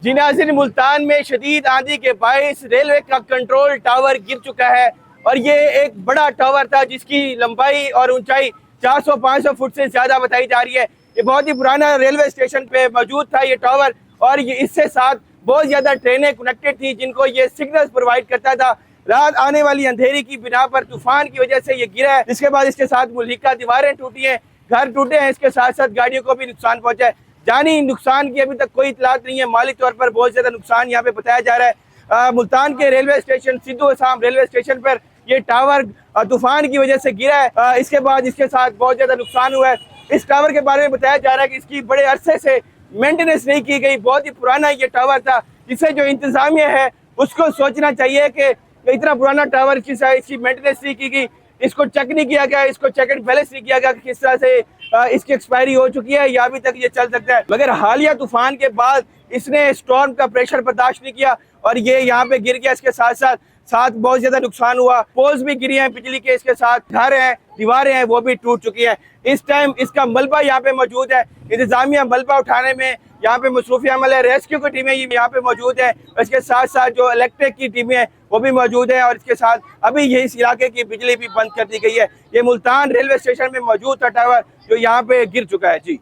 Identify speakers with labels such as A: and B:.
A: जी नाज़रीन, मुल्तान में शदीद आंधी के बायस रेलवे का कंट्रोल टावर गिर चुका है और ये एक बड़ा टावर था जिसकी लंबाई और ऊंचाई 400-500 फुट से ज्यादा बताई जा रही है। ये बहुत ही पुराना रेलवे स्टेशन पे मौजूद था ये टावर और ये इससे साथ बहुत ज्यादा ट्रेनें कनेक्टेड थी जिनको ये सिग्नल्स प्रोवाइड करता था। रात आने वाली अंधेरी की बिना पर तूफान की वजह से ये गिरा है, जिसके बाद इसके साथ मुल्हिका दीवारें टूटी हैं, घर टूटे हैं, इसके साथ साथ गाड़ियों को भी नुकसान पहुंचा है। जानी नुकसान की अभी तक कोई इतलात नहीं है, माली तौर पर बहुत ज्यादा नुकसान यहाँ पे बताया जा रहा है। मुल्तान के railway station Sidhu Assam railway station पर ये टावर तूफान की वजह से गिरा है। इसके बाद इसके साथ बहुत ज्यादा नुकसान हुआ है। इस टावर के बारे में बताया जा रहा है कि इसकी बड़े अरसे से मेंटेनेंस नहीं की गई, बहुत ही पुराना ये टावर था, जिसे जो इंतजामिया है उसको सोचना चाहिए कि इतना पुराना टावर इसकी मेंटेनेंस नहीं की गई, इसको चेक नहीं किया गया, इसको चेक एंड बैलेंस नहीं किया गया कि किस तरह से इसकी एक्सपायरी हो चुकी है या अभी तक ये चल सकता है। मगर हालिया तूफान के बाद इसने स्टॉर्म का प्रेशर बर्दाश्त नहीं किया और ये यहाँ पे गिर गया। इसके साथ साथ बहुत ज्यादा नुकसान हुआ, पोल्स भी गिरी हैं बिजली के, इसके साथ घर हैं, दीवारें हैं, वो भी टूट चुकी हैं। इस टाइम इसका मलबा यहाँ पे मौजूद है, इंतजामिया मलबा उठाने में यहाँ पे मसरूफी अमल है। रेस्क्यू की टीमें यहाँ पे मौजूद है, इसके साथ साथ जो इलेक्ट्रिक की टीमें हैं वो भी मौजूद है और इसके साथ अभी ये इस इलाके की बिजली भी बंद कर दी गई है। ये मुल्तान रेलवे स्टेशन में मौजूद था टावर जो यहाँ पे गिर चुका है। जी।